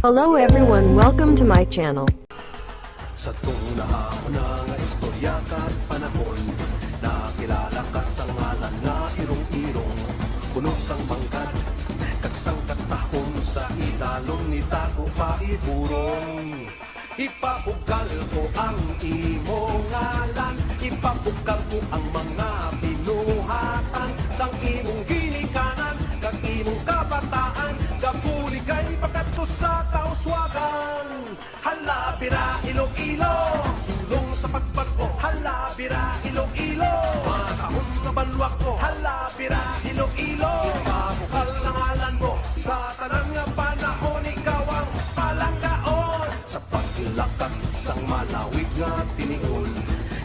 Hello everyone, welcome to my channel. Sa tunahon nga istorya kat panahon, nakilala ka sa ngalan nga irong-irong, puno sang bangkad, kagsang katahon sa idalon ni Tago Paiburong. Ipapugal ko ang imo ngalan, ipapugal ko ang mga binuhatan, sang imong ginikanan, kag imong kabataan, gapuli kay pakadto sa kauswagan. Hala bira Iloilo, sulong sa pagbago. Hala bira Iloilo, matahon nga banwa ko. Hala bira Iloilo, ipapukal ang ngalan mo, sa tanang nga panahon ikaw ang palanggaon. Sa paglakat sang malawig nga tinigon,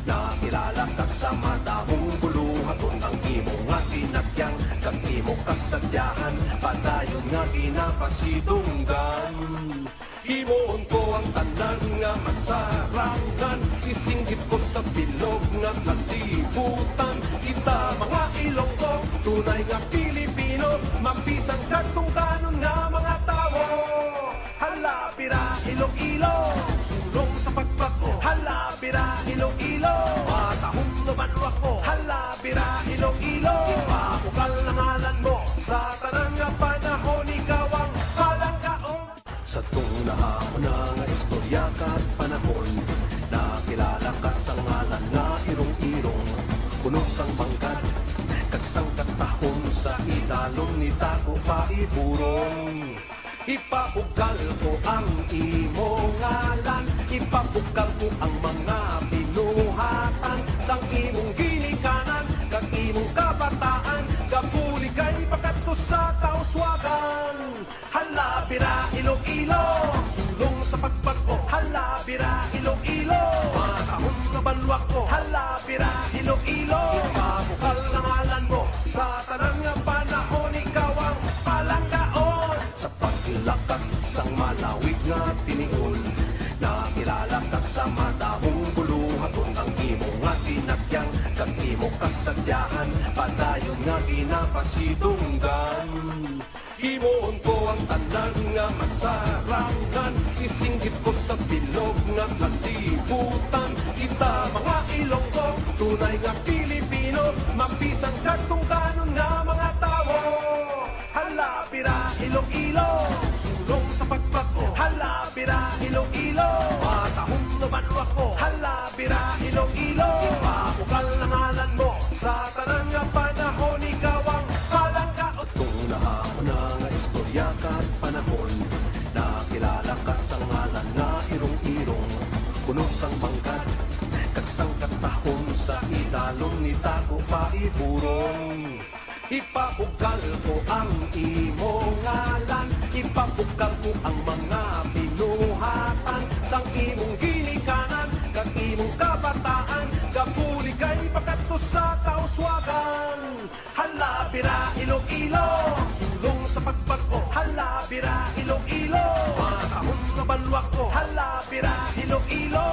nakilala ka sa madahong buluhaton, ang imo nga tinakyang, kag imo kasadyahan, padayon nga ginapasidunggan. Himoon ko ang tanan nga masarangan, isinggit ko sa bilog nga kalibutan. Kita mga Ilonggo, tunay nga Pilipino, mapisang katong kanon nga mga tao. Hala bira Iloilo, sulong sa pagbago. Hala bira Iloilo, matahong naman ako. Hala bira Iloilo, ipapukal ang ngalan mo, sa tanang nga panahon ikaw ang palanggaon. Sa tunahon nga istorya kat panahon, nakilala ka sa ngalan nga irong-irong, puno sang bangkad, kagsang katahon sa idalon ni Tago Paiburong. Ipapugal ko ang imo ngalan, ipapugal ko ang mga binuhatan, sang imong ginikanan, kag imong kabataan, gapuli kay pakadto sa kauswagan. Hala bira Iloilo, sulong sa pagbago. Hala bira Iloilo, matahon nga banwa ko. Hala bira Iloilo, ipapukal ang ngalan mo, sa tanang nga panahon ikaw ang palanggaon. Sa paglakat sang malawig nga tinigon, nakilala ka sa madahong buluhaton, ang imo nga tinakyang, kag imo kasadyahan, padayon nga ginapasidunggan. Himoon ko ang tanan nga masarangan, isinggit ko sa bilog nga kalibutan. Kita mga Ilonggo, tunay nga Pilipino, mapisang katong kanon nga mga tao. Hala bira Iloilo, sulong sa pagbago. Hala bira Iloilo, matahong naman ako. Hala bira Iloilo, ipapukal ang ngalan mo, sa tanang nga panahon ikaw ang palanggaon. Tunahon nga istorya kat panahon, nakilala ka sa ngalan nga irong-irong, puno sang bangkad, kagsang katahon sa idalon ni Tago Paiburong. Ipapugal ko ang imo ngalan, ipapugal ko ang mga binuhatan, sang imong ginikanan, kag imong kabataan, gapuli kay pakadto sa kauswagan. Hala bira Iloilo, sulong sa pagbago. Hala bira Iloilo, matahong nga banwa ko. Hala bira Iloilo,